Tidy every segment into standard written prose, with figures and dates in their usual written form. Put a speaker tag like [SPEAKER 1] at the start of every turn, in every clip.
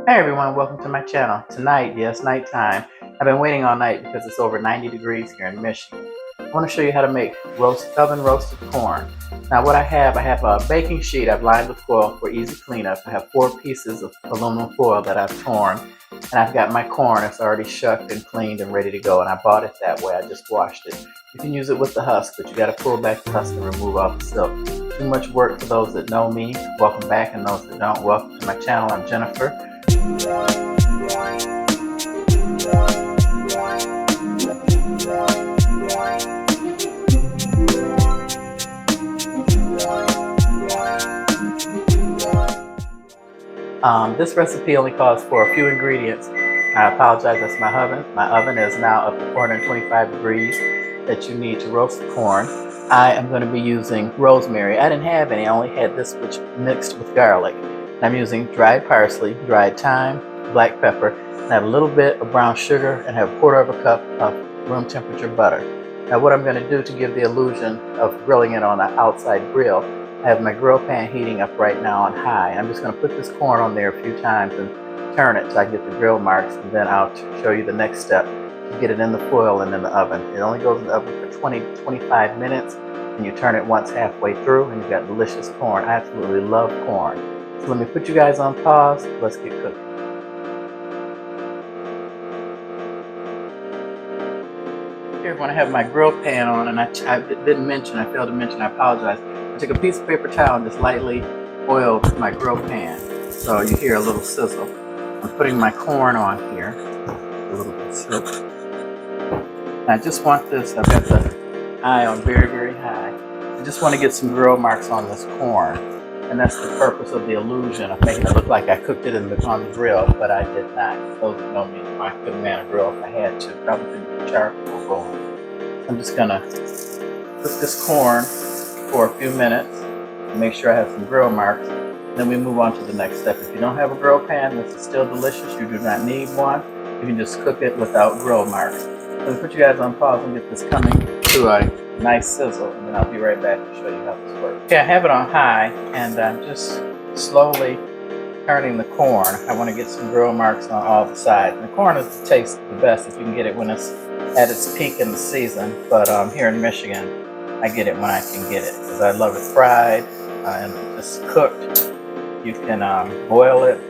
[SPEAKER 1] Hey everyone, welcome to my channel. Tonight, yes, nighttime. I've been waiting all night because it's over 90 degrees here in Michigan. I want to show you how to make oven roasted corn. Now what I have a baking sheet I've lined with foil for easy cleanup. I have 4 pieces of aluminum foil that I've torn, and I've got my corn. It's already shucked and cleaned and ready to go, and I bought it that way. I just washed it. You can use it with the husk, but you got to pull back the husk and remove all the silk. Too much work for those that know me. Welcome back, and those that don't, welcome to my channel. I'm Jennifer. This recipe only calls for a few ingredients. I apologize, that's my oven. My oven is now up to 425 degrees that you need to roast the corn. I am going to be using rosemary. I didn't have any, I only had this which mixed with garlic. I'm using dried parsley, dried thyme, black pepper, and I have a little bit of brown sugar, and I have a quarter of a cup of room temperature butter. Now what I'm going to do to give the illusion of grilling it on an outside grill, I have my grill pan heating up right now on high. I'm just going to put this corn on there a few times and turn it so I get the grill marks, and then I'll show you the next step to get it in the foil and in the oven. It only goes in the oven for 20 to 25 minutes, and you turn it once halfway through, and you've got delicious corn. I absolutely love corn. So let me put you guys on pause. Let's get cooking. Here, when I have my grill pan on, and I failed to mention, I apologize. I took a piece of paper towel and just lightly oiled my grill pan, so you hear a little sizzle. I'm putting my corn on here, a little bit silk. I just want this, I've got the eye on very, very high. I just want to get some grill marks on this corn, and that's the purpose of the illusion of making it look like I cooked it on the grill, but I did not. Those that know me, I couldn't man a grill if I had to. Probably couldn't get charcoal going. I'm just gonna cook this corn for a few minutes and make sure I have some grill marks. Then we move on to the next step. If you don't have a grill pan, this is still delicious. You do not need one. You can just cook it without grill marks. Let me put you guys on pause and get this coming to a nice sizzle, and then I'll be right back to show you how this works. Okay, I have it on high, and I'm just slowly turning the corn. I want to get some grill marks on all the sides. And the corn tastes the best if you can get it when it's at its peak in the season, but here in Michigan, I get it when I can get it, because I love it fried and just cooked. You can boil it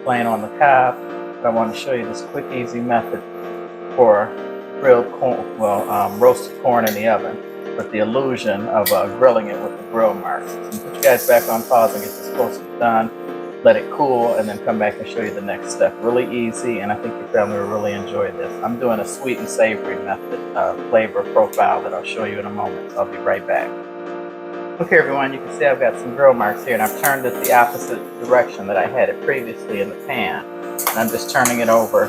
[SPEAKER 1] plain on the cob, but I want to show you this quick, easy method for grilled corn, roasted corn in the oven, with the illusion of grilling it with the grill marks. So put you guys back on pause and get this close to done. Let it cool, and then come back and show you the next step. Really easy, and I think your family will really enjoy this. I'm doing a sweet and savory method flavor profile that I'll show you in a moment, so I'll be right back. Okay everyone, you can see I've got some grill marks here, and I've turned it the opposite direction that I had it previously in the pan. And I'm just turning it over.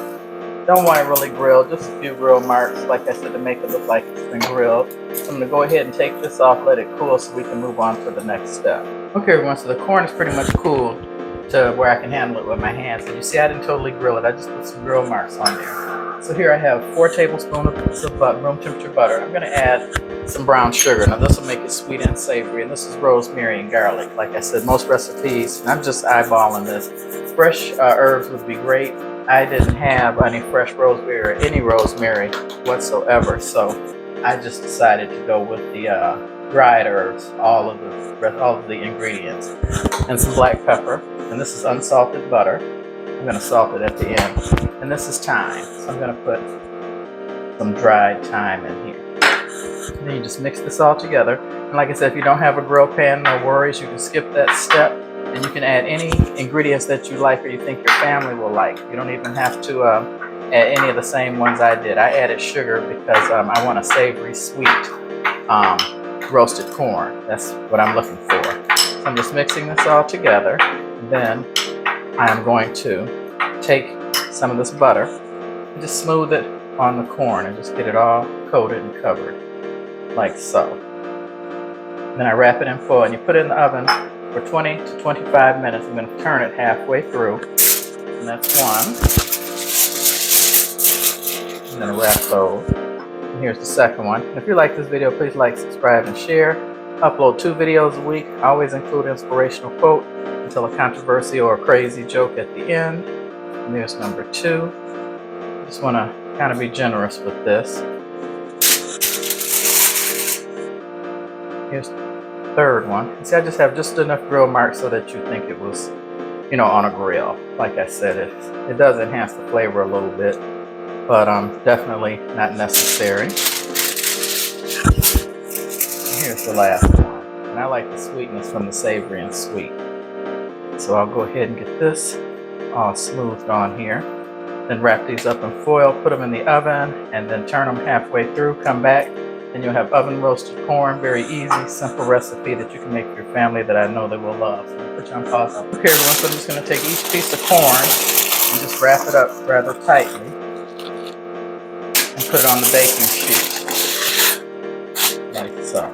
[SPEAKER 1] Don't want it really grilled, just a few grill marks, like I said, to make it look like it's been grilled. So I'm going to go ahead and take this off, let it cool, so we can move on to the next step. Okay everyone, so the corn is pretty much cooled to where I can handle it with my hands. And you see I didn't totally grill it, I just put some grill marks on there. So here I have 4 tablespoons of room temperature butter. I'm going to add some brown sugar. Now this will make it sweet and savory, and this is rosemary and garlic. Like I said, most recipes, and I'm just eyeballing this, fresh herbs would be great. I didn't have any fresh rosemary or any rosemary whatsoever, so I just decided to go with the dried herbs, all of the ingredients, and some black pepper. And this is unsalted butter. I'm going to salt it at the end. And this is thyme, so I'm going to put some dried thyme in here. And then you just mix this all together. And like I said, if you don't have a grill pan, no worries. You can skip that step, and you can add any ingredients that you like or you think your family will like. You don't even have to add any of the same ones I did. I added sugar because I want a savory, sweet roasted corn. That's what I'm looking for. So I'm just mixing this all together. Then I'm going to take some of this butter and just smooth it on the corn and just get it all coated and covered, like so. Then I wrap it in foil, and you put it in the oven for 20 to 25 minutes. I'm going to turn it halfway through, and that's one. I'm going to wrap those. And here's the second one. If you like this video, please like, subscribe, and share. Upload 2 videos a week. I always include an inspirational quote, tell a controversy or a crazy joke at the end. And there's number 2. Just want to kind of be generous with this. Here's the 3rd one. See, I just have just enough grill marks so that you think it was, you know, on a grill. Like I said, it does enhance the flavor a little bit, but definitely not necessary. Here's the last one. And I like the sweetness from the savory and sweet. So I'll go ahead and get this all smoothed on here. Then wrap these up in foil, put them in the oven, and then turn them halfway through, come back, and you'll have oven roasted corn. Very easy, simple recipe that you can make for your family that I know they will love. So I'll put you on pause. Okay, everyone, so I'm just going to take each piece of corn and just wrap it up rather tightly and put it on the baking sheet, like so.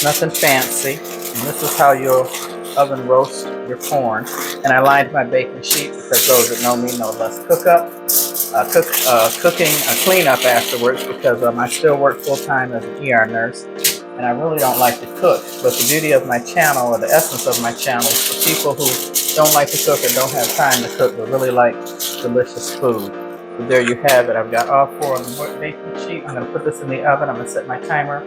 [SPEAKER 1] Nothing fancy, and this is how you'll oven roast your corn. And I lined my baking sheet because those that know me know less cooking cleanup afterwards, because I still work full-time as an ER nurse, and I really don't like to cook. But the beauty of my channel, or the essence of my channel, is for people who don't like to cook or don't have time to cook but really like delicious food. So there you have it. I've got all 4 on the baking sheet. I'm going to put this in the oven. I'm going to set my timer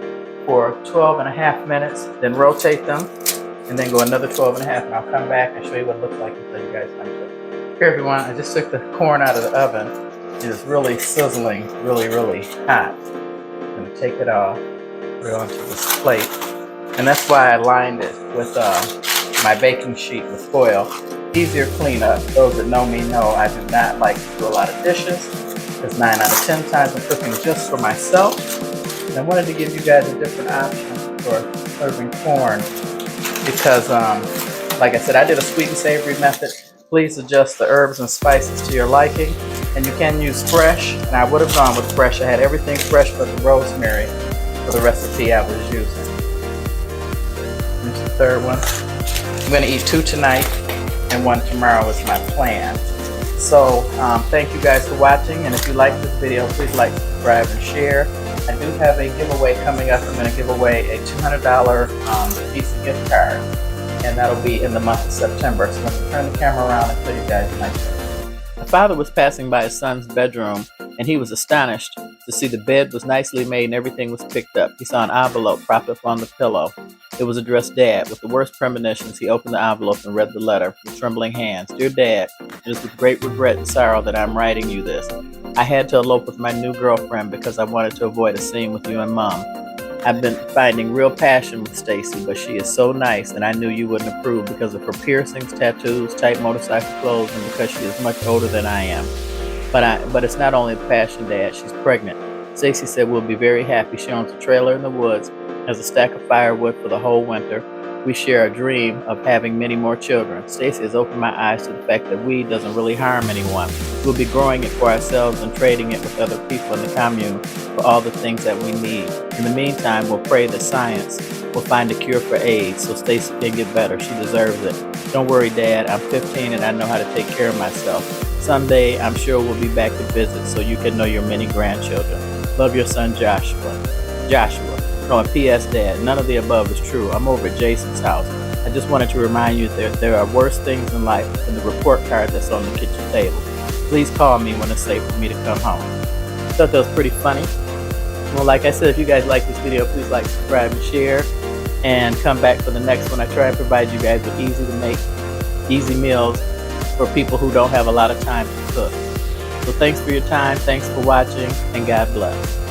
[SPEAKER 1] for 12.5 minutes, then rotate them, and then go another 12.5, and I'll come back and show you what it looks like and tell you guys my trick. Here, everyone, I just took the corn out of the oven. It is really sizzling, really hot. I'm going to take it off, put it onto this plate, and that's why I lined it with my baking sheet with foil. Easier cleanup. Those that know me know I do not like to do a lot of dishes, because 9 out of 10 times I'm cooking just for myself. And I wanted to give you guys a different option for serving corn, because like I said, I did a sweet and savory method. Please adjust the herbs and spices to your liking, and you can use fresh, and I would have gone with fresh. I had everything fresh but the rosemary for the recipe I was using. Here's the 3rd one. I'm going to eat 2 tonight and 1 tomorrow is my plan. So thank you guys for watching, and if you like this video, please like, subscribe, and share. I do have a giveaway coming up. I'm going to give away a $200 Visa gift card, and that'll be in the month of September. So I'm going to turn the camera around and show you guys my trick. My father was passing by his son's bedroom, and he was astonished to see the bed was nicely made and everything was picked up. He saw an envelope propped up on the pillow. It was addressed Dad. With the worst premonitions, he opened the envelope and read the letter with trembling hands. Dear Dad, it is with great regret and sorrow that I'm writing you this. I had to elope with my new girlfriend because I wanted to avoid a scene with you and Mom. I've been finding real passion with Stacy, but she is so nice, and I knew you wouldn't approve because of her piercings, tattoos, tight motorcycle clothes, and because she is much older than I am. But it's not only the passion, Dad. She's pregnant. Stacy said we'll be very happy. She owns a trailer in the woods, has a stack of firewood for the whole winter. We share a dream of having many more children. Stacy has opened my eyes to the fact that weed doesn't really harm anyone. We'll be growing it for ourselves and trading it with other people in the commune for all the things that we need. In the meantime, we'll pray that science will find a cure for AIDS so Stacy can get better. She deserves it. Don't worry, Dad. I'm 15 and I know how to take care of myself. Someday, I'm sure we'll be back to visit so you can know your many grandchildren. Love, your son, Joshua. No, and P.S. Dad, none of the above is true. I'm over at Jason's house. I just wanted to remind you that there are worse things in life than the report card that's on the kitchen table. Please call me when it's safe for me to come home. I thought that was pretty funny. Well, like I said, if you guys like this video, please like, subscribe, and share. And come back for the next one. I try and provide you guys with easy to make, easy meals for people who don't have a lot of time to cook. So thanks for your time, thanks for watching, and God bless.